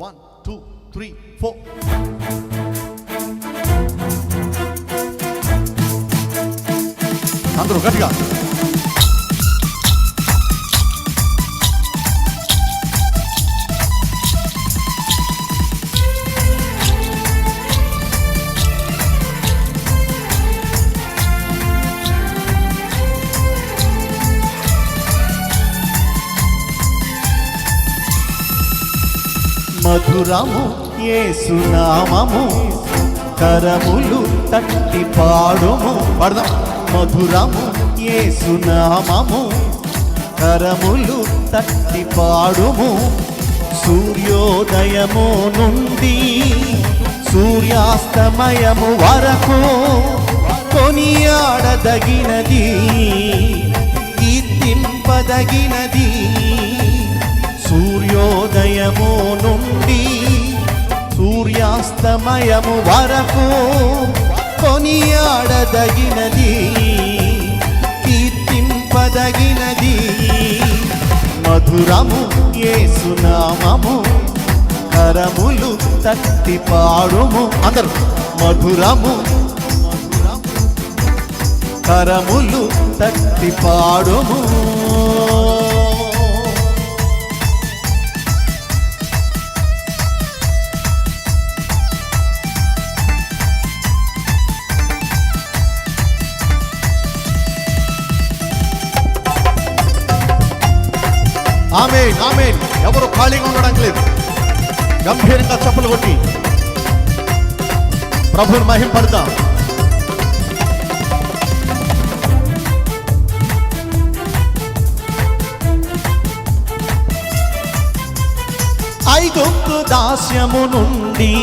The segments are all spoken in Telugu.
1 2 3 4. అందరూ గట్టిగా. మధురము యేసు నామము, కరములు తట్టి పాడుము. పాడదాం. మధురము యేసు నామము, కరములు తట్టి పాడుము. సూర్యోదయము నుండి సూర్యాస్తమయము వరకు కొనియాడదగినది, కీర్తింపదగినది. సూర్యోదయము నుండి సూర్యాస్తమయము వరకు కొనియాడదగినది, కీర్తింపదగినది. మధురము యేసు నామము, కరములు తట్టి పాడుము. అందరూ. మధురము కరములు తట్టి పాడుము. ఆమేన్ ఆమేన్. ఎవరు ఖాళీగా ఉండడానికి లేదు. గంభీరంగా చప్పలు కొట్టి ప్రభువుని మహింపడదాం. ఐగుప్తు దాస్యము నుండి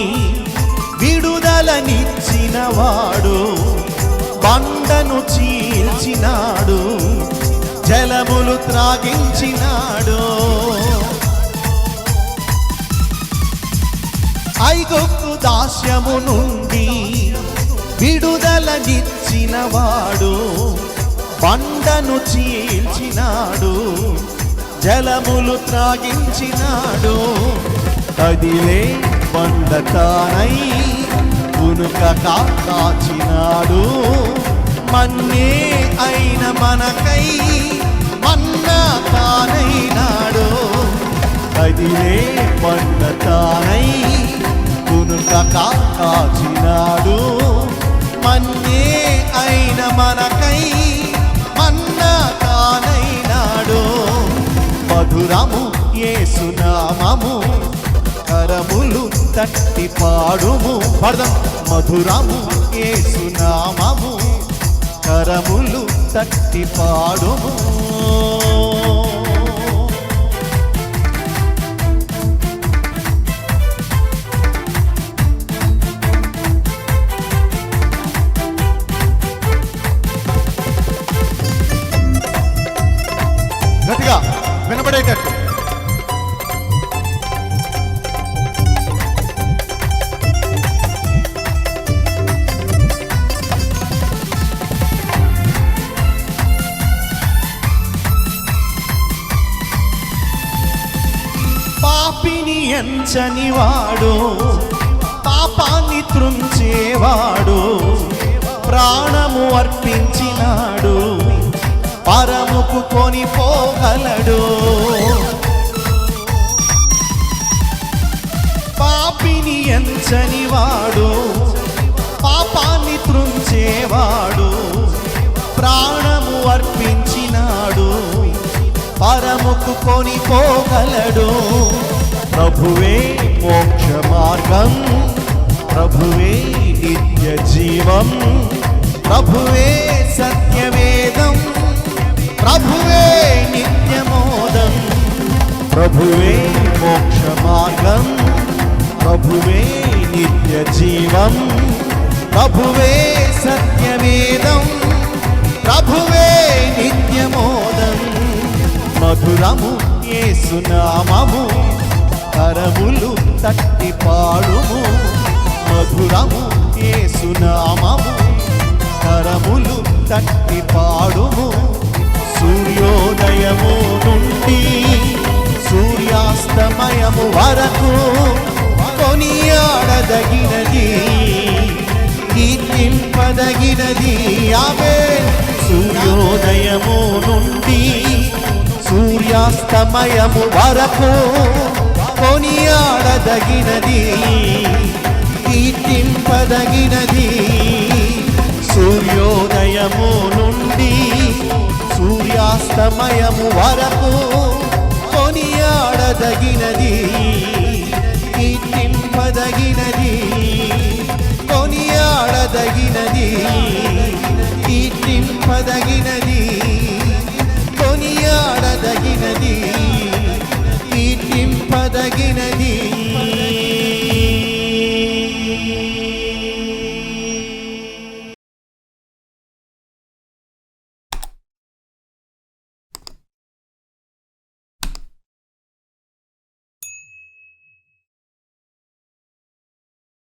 విడుదలనిచ్చిన వాడు, బండను చీల్చినాడు, జలములు త్రాగించినాడు. ఐగుప్తు దాస్యము నుండి విడుదలనిచ్చిన వాడు, బండను చీల్చినాడు, జలములు త్రాగించినాడు. కదిలే బండ తానై కునుకక కాచినాడు. మన్నే అయిన మనకై మన్నా తానైనాడు. కదిలే బండ తానై కునుకక కాచినాడు. మన్నే అయిన మనకై మన్నా తానైనాడు. మధురము యేసు నామము, కరములు తట్టి పాడుము. పడదాం. మధురము యేసు నామము, కరములు తట్టి పాడుము. గట్టిగా వినబడేటట్టు. పాపిని ఎంచనివాడు, పాపాన్ని త్రుంచేవాడు, ప్రాణము అర్పించినాడు, పరముకు కొనిపోగలడు. పాపిని ఎంచనివాడు, పాపాన్ని త్రుంచేవాడు, ప్రాణము అర్పించినాడు, పరముకు కొనిపోగలడు. ప్రభువే మోక్ష మార్గం, ప్రభువే నిత్య జీవం, ప్రభువే సత్యవేదం, ప్రభువే నిత్యమోదం. ప్రభువే మోక్ష మార్గం, ప్రభువే నిత్య జీవం, ప్రభువే సత్యవేదం, ప్రభువే నిత్యమోదం. మధురము యేసు నామము, కరములు తట్టి పాడుము. మధురము యేసు నామము, కరములు తట్టి పాడుము. సూర్యోదయము నుండి సూర్యాస్తమయము వరకు కీర్తింపదగినది. ఆమేన్. సూర్యోదయము నుండి సూర్యాస్తమయము వరకు కొనియాడదగినది, కీర్తింపదగినది. సూర్యోదయము నుండి సూర్యాస్తమయము వరకు కొనియాడదగినది, కీర్తింపదగినది, కొనియాడదగినది, కీర్తింపదగినది.